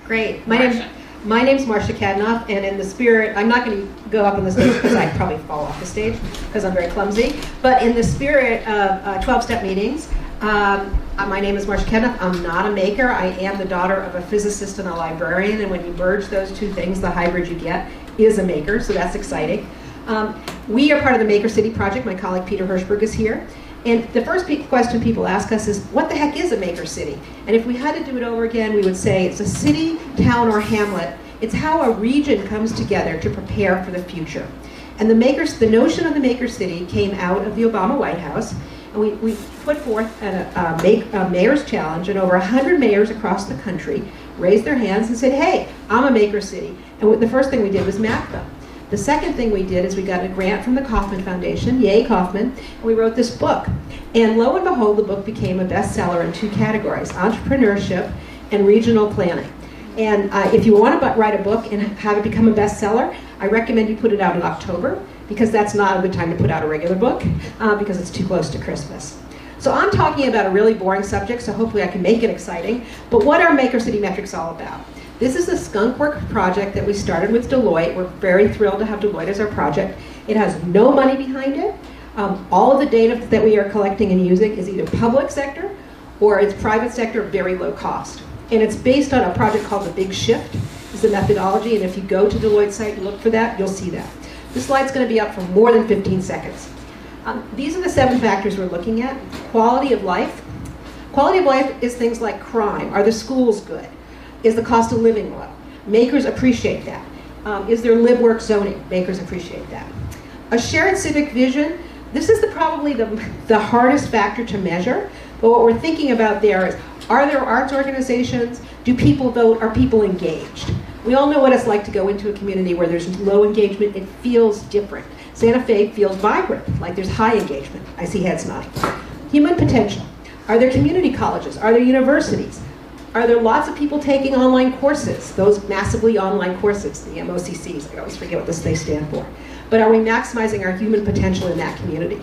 Great. Marcia. My name's Marcia Kadanoff, and in the spirit, I'm not going to go up on the stage because I'd probably fall off the stage because I'm very clumsy, but in the spirit of 12-step meetings, my name is Marcia Kadanoff. I'm not a maker. I am the daughter of a physicist and a librarian, and when you merge those two things, the hybrid you get is a maker, so that's exciting. We are part of the Maker City Project. My colleague Peter Hirschberg is here. And the first question people ask us is, what the heck is a maker city? And if we had to do it over again, we would say it's a city, town, or hamlet. It's how a region comes together to prepare for the future. And the notion of the maker city came out of the Obama White House. And we put forth a mayor's challenge, and over 100 mayors across the country raised their hands and said, hey, I'm a maker city. And the first thing we did was map them. The second thing we did is we got a grant from the Kauffman Foundation, yay Kauffman, and we wrote this book. And lo and behold, the book became a bestseller in two categories, entrepreneurship and regional planning. And if you want to write a book and have it become a bestseller, I recommend you put it out in October, because that's not a good time to put out a regular book, because it's too close to Christmas. So I'm talking about a really boring subject, so hopefully I can make it exciting. But what are Maker City Metrics all about? This is a skunk work project that we started with Deloitte. We're very thrilled to have Deloitte as our project. It has no money behind it. All of the data that we are collecting and using is either public sector or it's private sector, very low cost. And it's based on a project called The Big Shift, is the methodology, and if you go to Deloitte's site and look for that, you'll see that. This slide's gonna be up for more than 15 seconds. These are the 7 factors we're looking at. Quality of life. Quality of life is things like crime. Are the schools good? Is the cost of living low? Makers appreciate that. Is there live-work zoning? Makers appreciate that. A shared civic vision. This is probably the hardest factor to measure, but what we're thinking about there is, are there arts organizations? Do people vote? Are people engaged? We all know what it's like to go into a community where there's low engagement. It feels different. Santa Fe feels vibrant, like there's high engagement. I see heads nodding. Human potential. Are there community colleges? Are there universities? Are there lots of people taking online courses? Those massively online courses, the MOCCs, I always forget what they stand for. But are we maximizing our human potential in that community?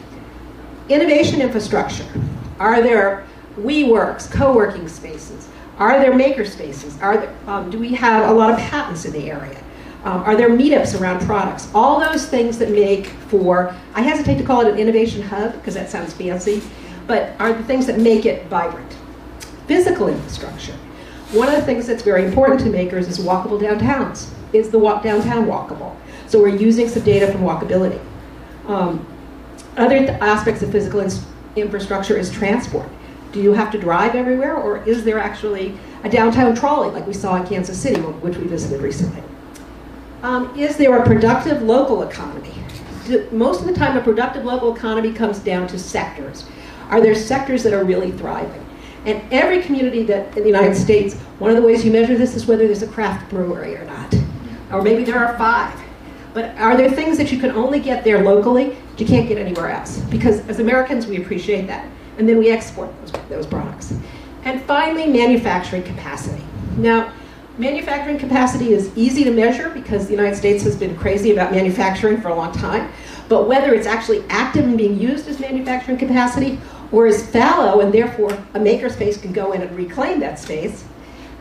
Innovation infrastructure. Are there WeWorks, co-working spaces? Are there maker spaces? Do we have a lot of patents in the area? Are there meetups around products? All those things that make for, I hesitate to call it an innovation hub because that sounds fancy, but are the things that make it vibrant. Physical infrastructure. One of the things that's very important to makers is walkable downtowns. Is the downtown walkable? So we're using some data from walkability. Other aspects of physical infrastructure is transport. Do you have to drive everywhere, or is there actually a downtown trolley like we saw in Kansas City, which we visited recently? Is there a productive local economy? Most of the time, a productive local economy comes down to sectors. Are there sectors that are really thriving? And every community that in the United States, one of the ways you measure this is whether there's a craft brewery or not. Or maybe there are 5. But are there things that you can only get there locally that you can't get anywhere else? Because as Americans, we appreciate that. And then we export those products. And finally, manufacturing capacity. Now, manufacturing capacity is easy to measure because the United States has been crazy about manufacturing for a long time. But whether it's actually active and being used as manufacturing capacity or is fallow, and therefore a makerspace can go in and reclaim that space,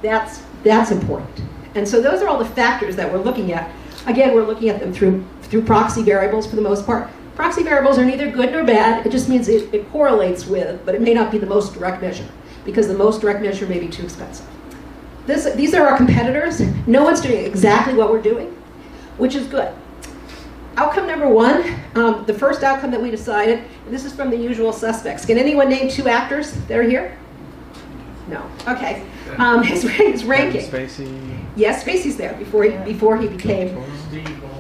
that's important. And so those are all the factors that we're looking at. Again, we're looking at them through proxy variables for the most part. Proxy variables are neither good nor bad. It just means it correlates with, but it may not be the most direct measure, because the most direct measure may be too expensive. These are our competitors. No one's doing exactly what we're doing, which is good. Outcome number 1, the first outcome that we decided, and this is from The Usual Suspects. Can anyone name 2 actors that are here? No. Okay. His ranking. Spacey. Yes, Spacey's there before he became.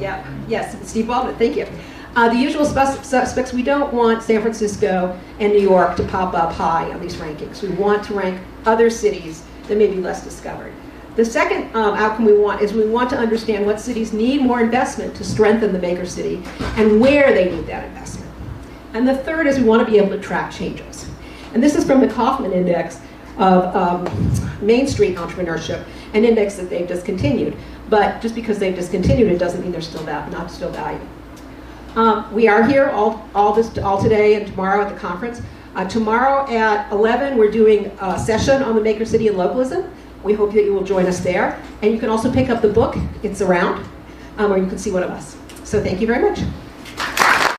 Yeah. Yes, Steve Baldwin. Thank you. The Usual Suspects. We don't want San Francisco and New York to pop up high on these rankings. We want to rank other cities that may be less discovered. The second outcome we want to understand what cities need more investment to strengthen the maker city and where they need that investment. And the third is we want to be able to track changes. And this is from the Kauffman Index of Main Street entrepreneurship, an index that they've discontinued. But just because they've discontinued it doesn't mean they're still not still valued. We are here all today and tomorrow at the conference. Tomorrow at 11, we're doing a session on the Maker City and localism. We hope that you will join us there. And you can also pick up the book. It's around, or you can see one of us. So thank you very much.